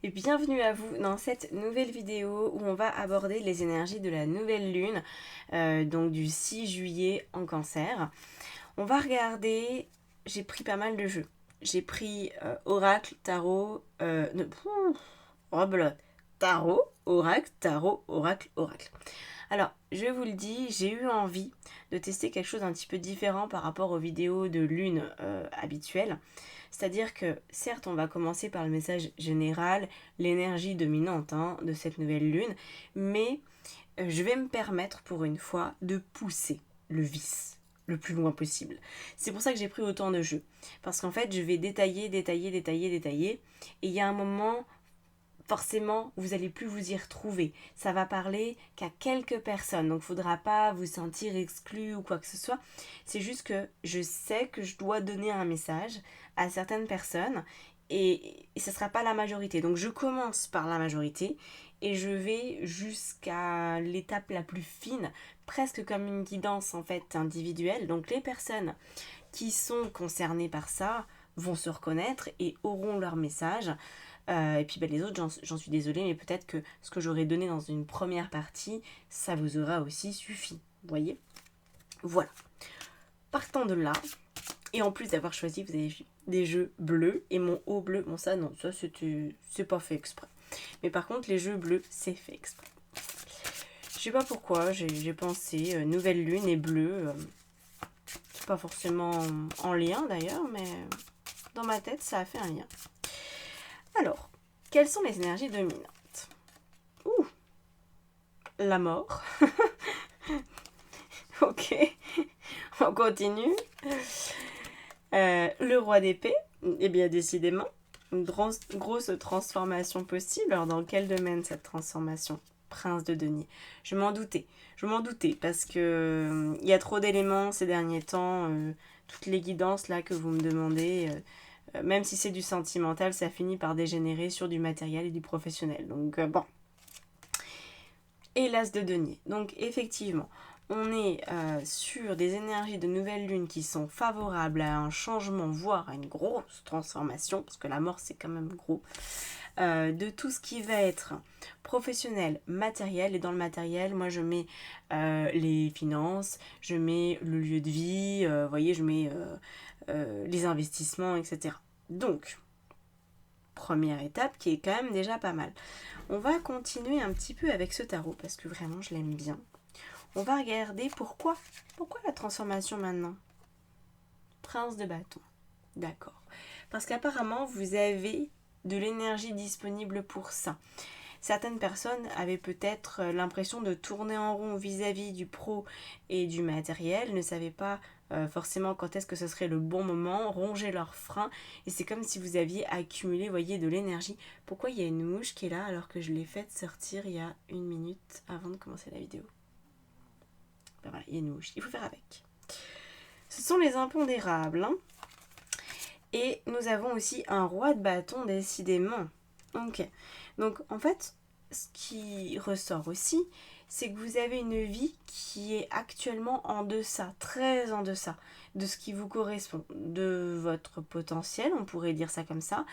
Et bienvenue à vous dans cette nouvelle vidéo où on va aborder les énergies de la nouvelle lune, donc du 6 juillet en Cancer. On va regarder, j'ai pris pas mal de jeux. J'ai pris Oracle, Tarot, Tarot, Oracle, Tarot, Oracle, Oracle. Alors, je vous le dis, j'ai eu envie de tester quelque chose d'un petit peu différent par rapport aux vidéos de lune habituelles. C'est-à-dire que, certes, on va commencer par le message général, l'énergie dominante de cette nouvelle lune, mais je vais me permettre pour une fois de pousser le vice le plus loin possible. C'est pour ça que j'ai pris autant de jeux. Parce qu'en fait, je vais détailler, et il y a un moment forcément, vous n'allez plus vous y retrouver. Ça va parler qu'à quelques personnes, donc il ne faudra pas vous sentir exclu ou quoi que ce soit. C'est juste que je sais que je dois donner un message à certaines personnes et ce ne sera pas la majorité. Donc je commence par la majorité et je vais jusqu'à l'étape la plus fine, presque comme une guidance en fait individuelle. Donc les personnes qui sont concernées par ça vont se reconnaître et auront leur message. Et puis les autres, j'en suis désolée, mais peut-être que ce que j'aurais donné dans une première partie, ça vous aura aussi suffi. Vous voyez ? Voilà. Partant de là, et en plus d'avoir choisi, vous avez vu, des jeux bleus et mon haut bleu, bon ça non, ça c'est pas fait exprès. Mais par contre, les jeux bleus, c'est fait exprès. Je sais pas pourquoi, j'ai pensé nouvelle lune et bleu. C'est pas forcément en lien d'ailleurs, mais dans ma tête, ça a fait un lien. Alors, quelles sont les énergies dominantes ? La mort. Ok, on continue. Le roi d'épée. Eh bien, décidément, une grosse transformation possible. Alors, dans quel domaine cette transformation ? Prince de denier. Je m'en doutais parce que il y a trop d'éléments ces derniers temps. Toutes les guidances là que vous me demandez, même si c'est du sentimental, ça finit par dégénérer sur du matériel et du professionnel. Donc bon. Et l'as de denier. Donc effectivement, on est sur des énergies de nouvelle lune qui sont favorables à un changement, voire à une grosse transformation, parce que la mort c'est quand même gros, de tout ce qui va être professionnel, matériel. Et dans le matériel, moi je mets les finances, je mets le lieu de vie, vous voyez, je mets les investissements, etc. Donc, première étape qui est quand même déjà pas mal. On va continuer un petit peu avec ce tarot parce que vraiment je l'aime bien. On va regarder pourquoi la transformation maintenant. Prince de bâton. D'accord. Parce qu'apparemment vous avez de l'énergie disponible pour ça. Certaines personnes avaient peut-être l'impression de tourner en rond vis-à-vis du pro et du matériel, ne savaient pas forcément quand est-ce que ce serait le bon moment, ronger leurs freins, et c'est comme si vous aviez accumulé, voyez, de l'énergie. Pourquoi il y a une mouche qui est là alors que je l'ai faite sortir il y a 1 minute avant de commencer la vidéo ? Ben voilà, il y a une mouche, il faut faire avec. Ce sont les impondérables, Et nous avons aussi un roi de bâton, décidément. Ok. Donc, en fait, ce qui ressort aussi, c'est que vous avez une vie qui est actuellement en deçà, très en deçà de ce qui vous correspond, de votre potentiel, on pourrait dire ça comme ça,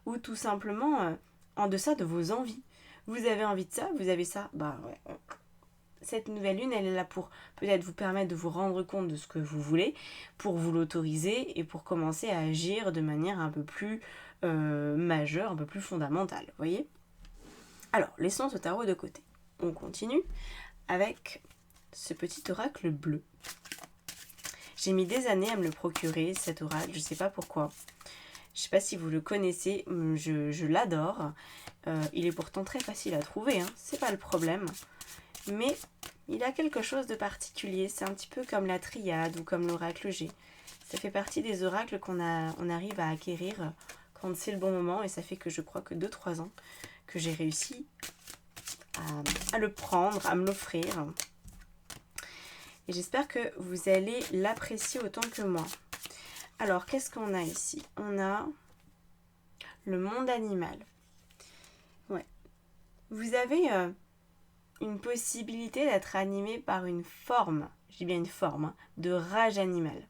ou tout simplement en deçà de vos envies. Vous avez envie de ça, vous avez ça, bah ouais. Cette nouvelle lune, elle est là pour peut-être vous permettre de vous rendre compte de ce que vous voulez, pour vous l'autoriser et pour commencer à agir de manière un peu plus majeure, un peu plus fondamentale. Vous voyez ? Alors, laissons ce tarot de côté. On continue avec ce petit oracle bleu. J'ai mis des années à me le procurer, cet oracle, je ne sais pas pourquoi. Je ne sais pas si vous le connaissez, je l'adore. Il est pourtant très facile à trouver, c'est pas le problème. Mais il a quelque chose de particulier, c'est un petit peu comme la triade ou comme l'oracle G. Ça fait partie des oracles on arrive à acquérir quand c'est le bon moment, et ça fait que je crois que 2-3 ans que j'ai réussi à le prendre, à me l'offrir. Et j'espère que vous allez l'apprécier autant que moi. Alors, qu'est-ce qu'on a ici ? On a le monde animal. Ouais. Vous avez une possibilité d'être animé par une forme, je dis bien une forme, de rage animale.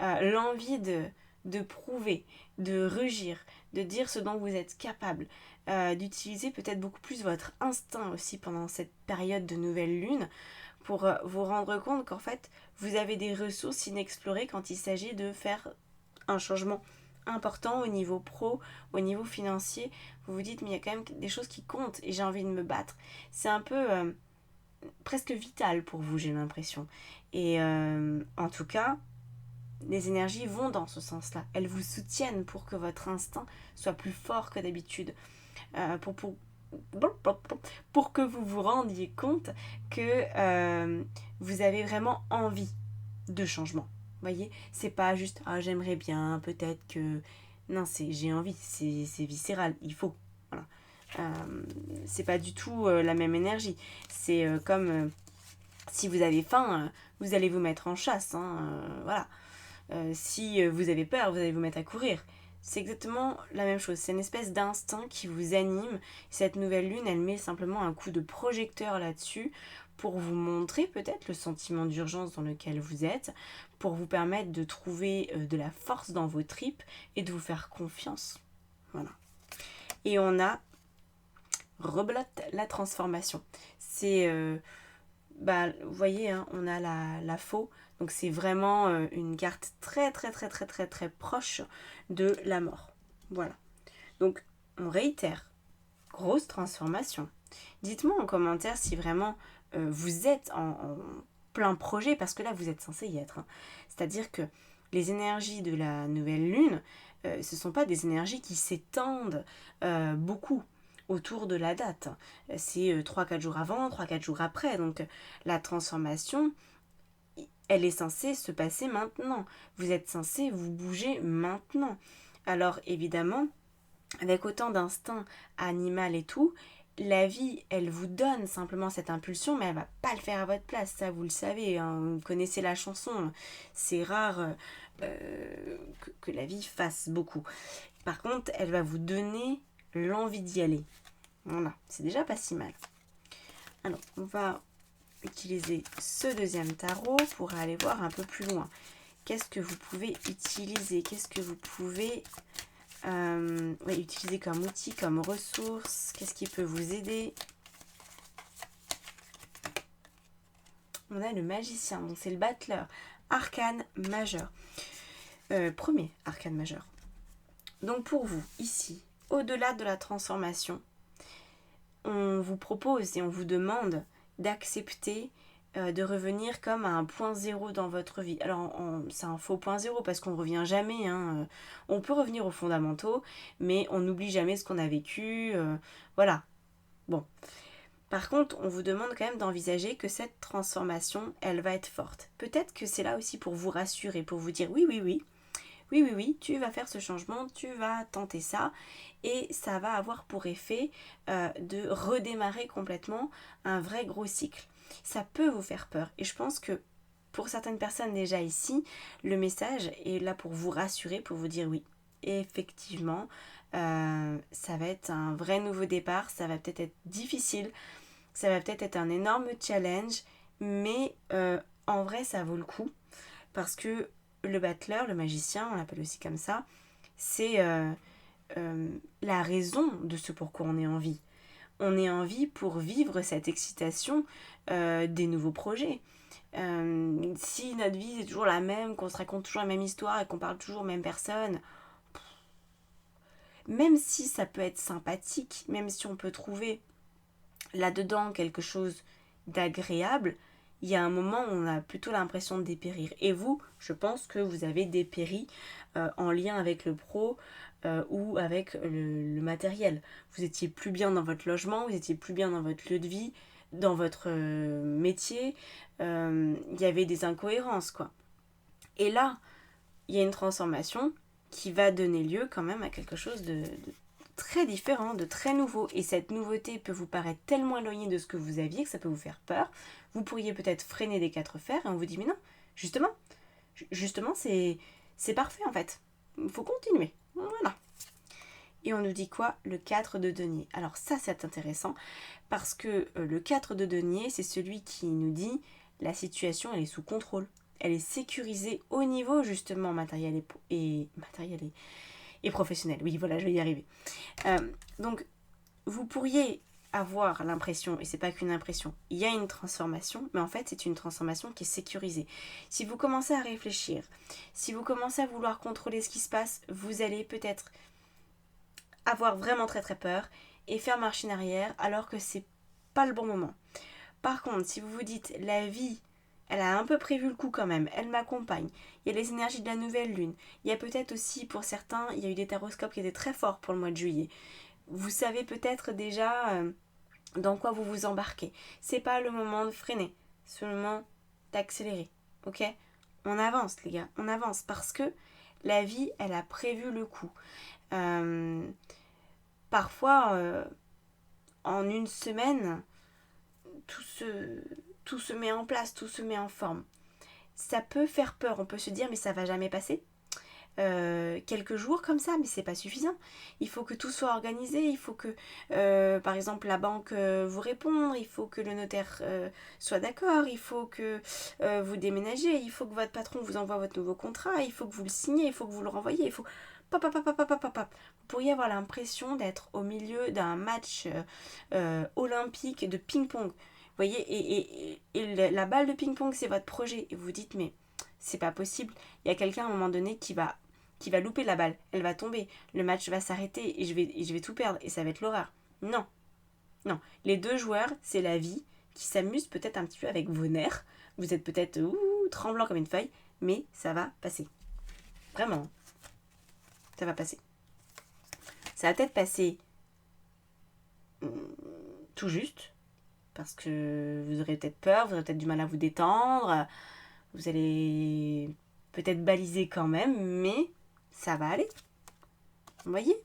L'envie de prouver, de rugir, de dire ce dont vous êtes capable, d'utiliser peut-être beaucoup plus votre instinct aussi pendant cette période de nouvelle lune pour vous rendre compte qu'en fait, vous avez des ressources inexplorées quand il s'agit de faire un changement important au niveau pro, au niveau financier. Vous vous dites, mais il y a quand même des choses qui comptent et j'ai envie de me battre. C'est un peu presque vital pour vous, j'ai l'impression. Et en tout cas, les énergies vont dans ce sens-là. Elles vous soutiennent pour que votre instinct soit plus fort que d'habitude. Pour que vous vous rendiez compte que vous avez vraiment envie de changement. Vous voyez, c'est pas juste ah j'aimerais bien, peut-être que. Non, c'est j'ai envie, c'est viscéral, il faut. Voilà. C'est pas du tout la même énergie. C'est comme si vous avez faim, vous allez vous mettre en chasse. Voilà. Si vous avez peur, vous allez vous mettre à courir. C'est exactement la même chose. C'est une espèce d'instinct qui vous anime. Cette nouvelle lune, elle met simplement un coup de projecteur là-dessus pour vous montrer peut-être le sentiment d'urgence dans lequel vous êtes, pour vous permettre de trouver de la force dans vos tripes et de vous faire confiance. Voilà. Et on a rebelote la transformation. C'est, vous voyez, hein, on a la faux. Donc c'est vraiment une carte très très très très très très proche de la mort. Voilà. Donc on réitère. Grosse transformation. Dites-moi en commentaire si vraiment vous êtes en plein projet, parce que là vous êtes censé y être. C'est-à-dire que les énergies de la nouvelle lune, ce ne sont pas des énergies qui s'étendent beaucoup autour de la date. C'est 3-4 jours avant, 3-4 jours après. Donc la transformation, elle est censée se passer maintenant. Vous êtes censé vous bouger maintenant. Alors évidemment, avec autant d'instinct animal et tout, la vie, elle vous donne simplement cette impulsion, mais elle va pas le faire à votre place, ça vous le savez, hein, vous connaissez la chanson, c'est rare que la vie fasse beaucoup. Par contre, elle va vous donner l'envie d'y aller. Voilà, c'est déjà pas si mal. Alors, on va utiliser ce deuxième tarot pour aller voir un peu plus loin. Qu'est-ce que vous pouvez utiliser? Qu'est-ce que vous pouvez utiliser comme outil, comme ressource? Qu'est-ce qui peut vous aider? On a le magicien, donc c'est le battleur. Arcane majeur. Premier arcane majeur. Donc pour vous, ici, au-delà de la transformation, on vous propose et on vous demande d'accepter de revenir comme à un point zéro dans votre vie. Alors, c'est un faux point zéro parce qu'on ne revient jamais. On peut revenir aux fondamentaux, mais on n'oublie jamais ce qu'on a vécu. Voilà. Bon. Par contre, on vous demande quand même d'envisager que cette transformation, elle va être forte. Peut-être que c'est là aussi pour vous rassurer, pour vous dire oui, tu vas faire ce changement, tu vas tenter ça, et ça va avoir pour effet de redémarrer complètement un vrai gros cycle. Ça peut vous faire peur, et je pense que pour certaines personnes déjà ici, le message est là pour vous rassurer, pour vous dire oui, effectivement, ça va être un vrai nouveau départ, ça va peut-être être difficile, ça va peut-être être un énorme challenge, mais en vrai ça vaut le coup, parce que le battleur, le magicien, on l'appelle aussi comme ça, c'est la raison de ce pourquoi on est en vie. On est en vie pour vivre cette excitation des nouveaux projets. Si notre vie est toujours la même, qu'on se raconte toujours la même histoire et qu'on parle toujours aux mêmes personnes, même si ça peut être sympathique, même si on peut trouver là-dedans quelque chose d'agréable, il y a un moment où on a plutôt l'impression de dépérir. Et vous, je pense que vous avez dépéri en lien avec le pro ou avec le matériel. Vous étiez plus bien dans votre logement, vous étiez plus bien dans votre lieu de vie, dans votre métier. Il y avait des incohérences, quoi. Et là, il y a une transformation qui va donner lieu quand même à quelque chose de très différent, de très nouveau. Et cette nouveauté peut vous paraître tellement éloignée de ce que vous aviez que ça peut vous faire peur. Vous pourriez peut-être freiner des 4 fers et on vous dit mais non, justement c'est parfait en fait. Il faut continuer. Voilà. Et on nous dit quoi? Le 4 de denier. Alors ça c'est intéressant parce que le 4 de denier c'est celui qui nous dit la situation elle est sous contrôle. Elle est sécurisée au niveau justement matériel et professionnel. Oui, voilà, je vais y arriver. Donc, vous pourriez avoir l'impression, et c'est pas qu'une impression, il y a une transformation, mais en fait c'est une transformation qui est sécurisée. Si vous commencez à réfléchir, si vous commencez à vouloir contrôler ce qui se passe, vous allez peut-être avoir vraiment très très peur et faire machine arrière alors que c'est pas le bon moment. Par contre, si vous vous dites la vie, elle a un peu prévu le coup quand même, elle m'accompagne, il y a les énergies de la nouvelle lune, il y a peut-être aussi pour certains, il y a eu des taroscopes qui étaient très forts pour le mois de juillet. Vous savez peut-être déjà dans quoi vous vous embarquez. C'est pas le moment de freiner, c'est le moment d'accélérer. Ok ? On avance les gars, on avance parce que la vie, elle a prévu le coup. Parfois, en une semaine, tout se met en place, tout se met en forme. Ça peut faire peur, on peut se dire mais ça va jamais passer. Quelques jours comme ça, mais c'est pas suffisant. Il faut que tout soit organisé, il faut que par exemple la banque vous réponde, il faut que le notaire soit d'accord, il faut que vous déménagez, il faut que votre patron vous envoie votre nouveau contrat, il faut que vous le signez, il faut que vous le renvoyez, il faut pop, pop, pop, pop, pop, pop, pop. Vous pourriez avoir l'impression d'être au milieu d'un match olympique de ping-pong. Vous voyez, et la balle de ping-pong c'est votre projet, et vous vous dites mais c'est pas possible, il y a quelqu'un à un moment donné qui va louper la balle, elle va tomber, le match va s'arrêter et je vais tout perdre et ça va être l'horreur. Non, non. Les deux joueurs, c'est la vie qui s'amuse peut-être un petit peu avec vos nerfs. Vous êtes peut-être tremblant comme une feuille, mais ça va passer. Vraiment, ça va passer. Ça va peut-être passer tout juste, parce que vous aurez peut-être peur, vous aurez peut-être du mal à vous détendre, vous allez peut-être baliser quand même, mais ça va aller. Vous voyez ?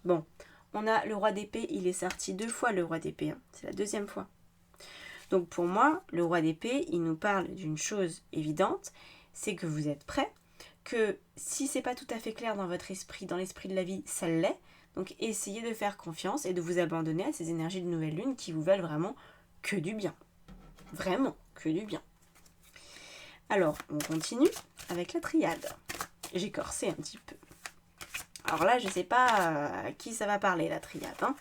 Bon, on a le roi d'épée, il est sorti 2 fois le roi d'épée, hein. C'est la 2e fois. Donc pour moi, le roi d'épée, il nous parle d'une chose évidente, c'est que vous êtes prêts, que si c'est pas tout à fait clair dans votre esprit, dans l'esprit de la vie, ça l'est. Donc essayez de faire confiance et de vous abandonner à ces énergies de nouvelle lune qui vous veulent vraiment que du bien. Vraiment que du bien. Alors, on continue avec la triade. J'ai corsé un petit peu. Alors là, je sais pas à qui ça va parler, la triade. Hein.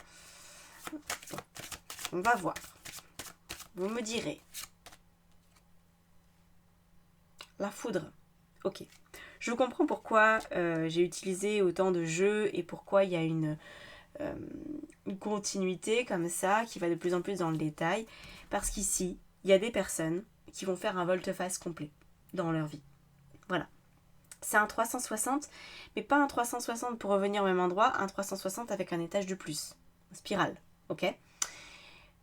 On va voir. Vous me direz. La foudre. Ok. Je comprends pourquoi j'ai utilisé autant de jeux et pourquoi il y a une continuité comme ça qui va de plus en plus dans le détail. Parce qu'ici, il y a des personnes qui vont faire un volte-face complet dans leur vie. Voilà. C'est un 360, mais pas un 360 pour revenir au même endroit, un 360 avec un étage de plus. Spirale, ok ?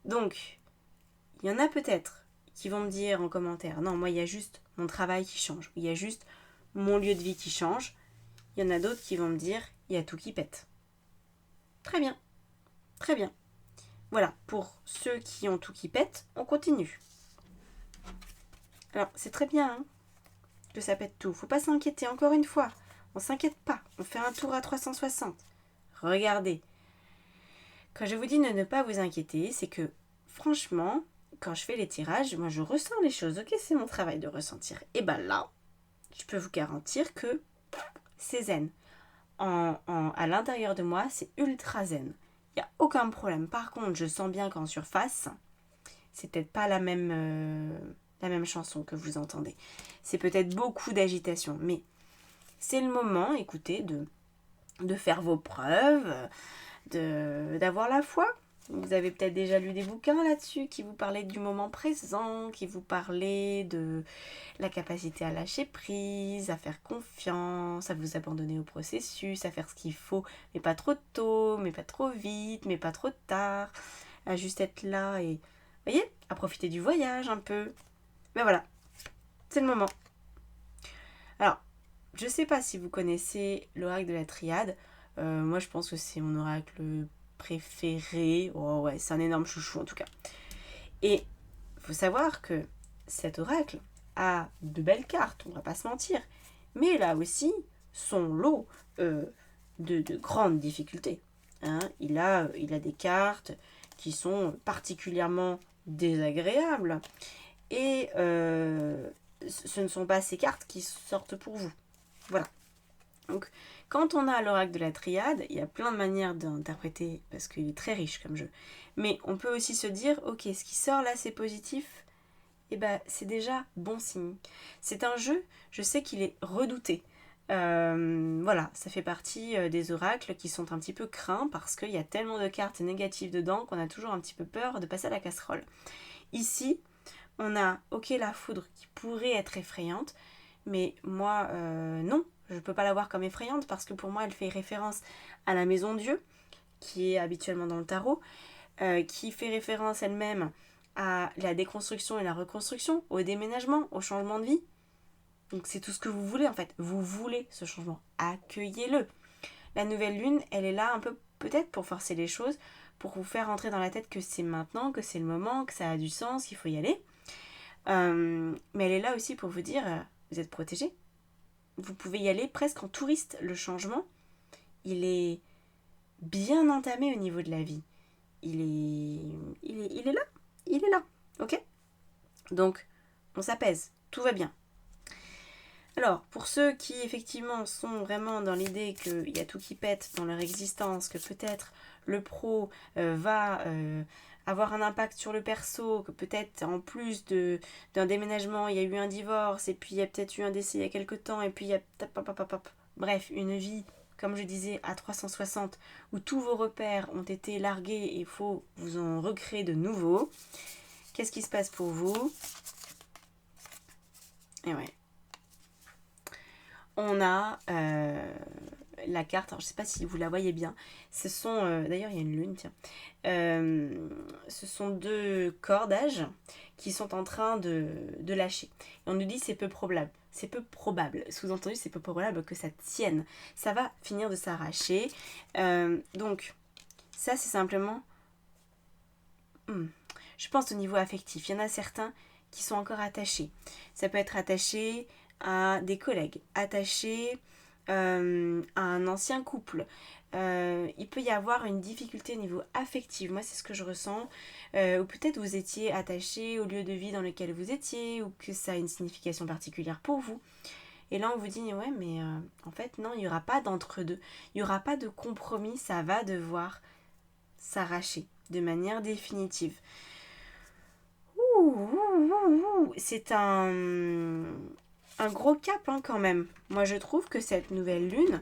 Donc, il y en a peut-être qui vont me dire en commentaire, non, moi il y a juste mon travail qui change, il y a juste mon lieu de vie qui change. Il y en a d'autres qui vont me dire, il y a tout qui pète. Très bien, très bien. Voilà, pour ceux qui ont tout qui pète, on continue. Alors, c'est très bien, hein, que ça pète tout. Faut pas s'inquiéter, encore une fois. On s'inquiète pas, on fait un tour à 360. Regardez. Quand je vous dis de ne pas vous inquiéter, c'est que, franchement, quand je fais les tirages, moi je ressens les choses. Ok, c'est mon travail de ressentir. Et ben là, je peux vous garantir que c'est zen. À l'intérieur de moi, c'est ultra zen. Il n'y a aucun problème. Par contre, je sens bien qu'en surface, c'est peut-être pas la même chanson que vous entendez. C'est peut-être beaucoup d'agitation. Mais c'est le moment, écoutez, de faire vos preuves, d'avoir la foi. Vous avez peut-être déjà lu des bouquins là-dessus qui vous parlaient du moment présent, qui vous parlaient de la capacité à lâcher prise, à faire confiance, à vous abandonner au processus, à faire ce qu'il faut, mais pas trop tôt, mais pas trop vite, mais pas trop tard, à juste être là et, vous voyez, à profiter du voyage un peu. Mais voilà, c'est le moment. Alors, je sais pas si vous connaissez l'oracle de la triade. Moi, je pense que c'est mon oracle préféré. Oh ouais, c'est un énorme chouchou en tout cas. Et il faut savoir que cet oracle a de belles cartes, on va pas se mentir. Mais il a aussi son lot de grandes difficultés. Hein. Il a des cartes qui sont particulièrement désagréables. Et ce ne sont pas ces cartes qui sortent pour vous. Voilà. Donc, quand on a l'oracle de la triade, il y a plein de manières d'interpréter, parce qu'il est très riche comme jeu. Mais on peut aussi se dire, ok, ce qui sort là, c'est positif, et ben c'est déjà bon signe. C'est un jeu, je sais qu'il est redouté. Voilà, ça fait partie des oracles qui sont un petit peu craints parce qu'il y a tellement de cartes négatives dedans qu'on a toujours un petit peu peur de passer à la casserole. Ici, on a, ok, la foudre qui pourrait être effrayante, mais moi, non, je ne peux pas la voir comme effrayante parce que pour moi, elle fait référence à la maison Dieu, qui est habituellement dans le tarot, qui fait référence elle-même à la déconstruction et la reconstruction, au déménagement, au changement de vie. Donc c'est tout ce que vous voulez en fait. Vous voulez ce changement. Accueillez-le. La nouvelle lune, elle est là un peu peut-être pour forcer les choses, pour vous faire rentrer dans la tête que c'est maintenant, que c'est le moment, que ça a du sens, qu'il faut y aller. Mais elle est là aussi pour vous dire, vous êtes protégé. Vous pouvez y aller presque en touriste. Le changement, il est bien entamé au niveau de la vie. Il est là. Il est là. Ok ? Donc, on s'apaise. Tout va bien. Alors, pour ceux qui effectivement sont vraiment dans l'idée qu'il y a tout qui pète dans leur existence, que peut-être le pro va avoir un impact sur le perso, que peut-être en plus d'un déménagement, il y a eu un divorce, et puis il y a peut-être eu un décès il y a quelques temps, et puis il y a... Bref, une vie, comme je disais, à 360, où tous vos repères ont été largués et il faut vous en recréer de nouveaux. Qu'est-ce qui se passe pour vous ? Et ouais. On a la carte, alors je ne sais pas si vous la voyez bien, ce sont, d'ailleurs il y a une lune, tiens, ce sont deux cordages qui sont en train de lâcher. Et on nous dit c'est peu probable, sous-entendu c'est peu probable que ça tienne, ça va finir de s'arracher. Donc ça c'est simplement, je pense au niveau affectif, il y en a certains qui sont encore attachés. Ça peut être attaché à des collègues, attachés à un ancien couple. Il peut y avoir une difficulté au niveau affectif, moi c'est ce que je ressens, ou peut-être vous étiez attaché au lieu de vie dans lequel vous étiez, ou que ça a une signification particulière pour vous. Et là on vous dit, ouais mais en fait non, il n'y aura pas d'entre-deux, il n'y aura pas de compromis, ça va devoir s'arracher de manière définitive. C'est un gros cap quand même. Moi je trouve que cette nouvelle lune,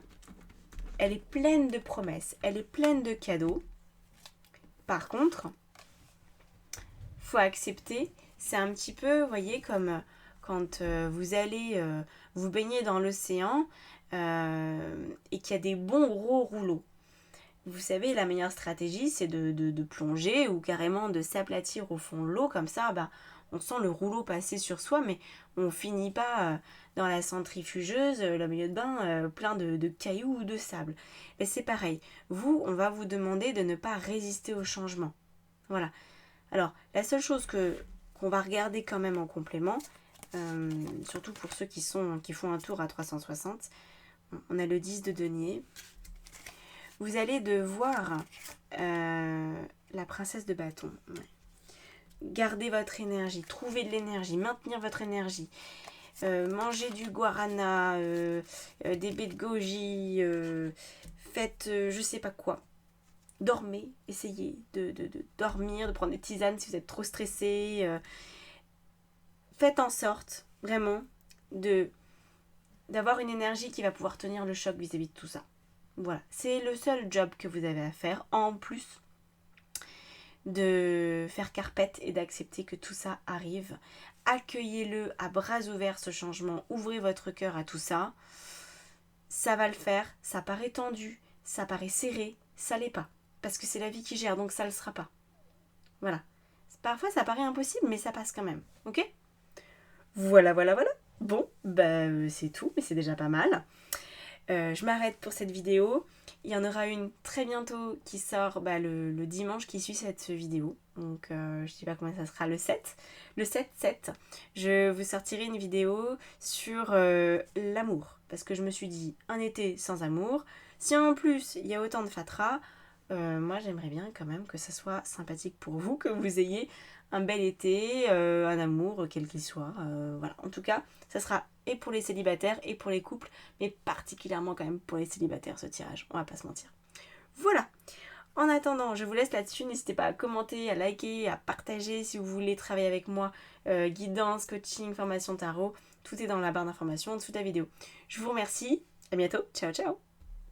elle est pleine de promesses, elle est pleine de cadeaux. Par contre, faut accepter, c'est un petit peu, vous voyez, comme quand vous allez vous baigner dans l'océan et qu'il y a des bons gros rouleaux. Vous savez, la meilleure stratégie, c'est de plonger ou carrément de s'aplatir au fond de l'eau. Comme ça, on sent le rouleau passer sur soi, mais on finit pas dans la centrifugeuse, le milieu de bain, plein de cailloux ou de sable. Mais c'est pareil. Vous, on va vous demander de ne pas résister au changement. Voilà. Alors, la seule chose qu'on va regarder quand même en complément, surtout pour ceux qui font un tour à 360, on a le 10 de denier. Vous allez devoir la princesse de bâton. Ouais. Gardez votre énergie, trouvez de l'énergie, maintenir votre énergie. Mangez du guarana, des baies de goji, faites je sais pas quoi. Dormez, essayez de dormir, de prendre des tisanes si vous êtes trop stressé. Faites en sorte, vraiment, d'avoir une énergie qui va pouvoir tenir le choc vis-à-vis de tout ça. Voilà, c'est le seul job que vous avez à faire, en plus de faire carpette et d'accepter que tout ça arrive. Accueillez-le à bras ouverts, ce changement, ouvrez votre cœur à tout ça. Ça va le faire, ça paraît tendu, ça paraît serré, ça l'est pas. Parce que c'est la vie qui gère, donc ça le sera pas. Voilà. Parfois ça paraît impossible, mais ça passe quand même, ok ? Voilà. Bon, c'est tout, mais c'est déjà pas mal. Je m'arrête pour cette vidéo. Il y en aura une très bientôt qui sort le dimanche qui suit cette vidéo. Donc je ne sais pas comment ça sera, le 7. Le 7-7. Je vous sortirai une vidéo sur l'amour. Parce que je me suis dit, un été sans amour. Si en plus il y a autant de fatras, moi j'aimerais bien quand même que ça soit sympathique pour vous, que vous ayez un bel été, un amour, quel qu'il soit. Voilà. En tout cas, ça sera et pour les célibataires et pour les couples, mais particulièrement quand même pour les célibataires ce tirage, on va pas se mentir. Voilà. En attendant, je vous laisse là-dessus, n'hésitez pas à commenter, à liker, à partager si vous voulez travailler avec moi, guidance, coaching, formation tarot, tout est dans la barre d'informations en dessous de la vidéo. Je vous remercie, à bientôt, ciao ciao.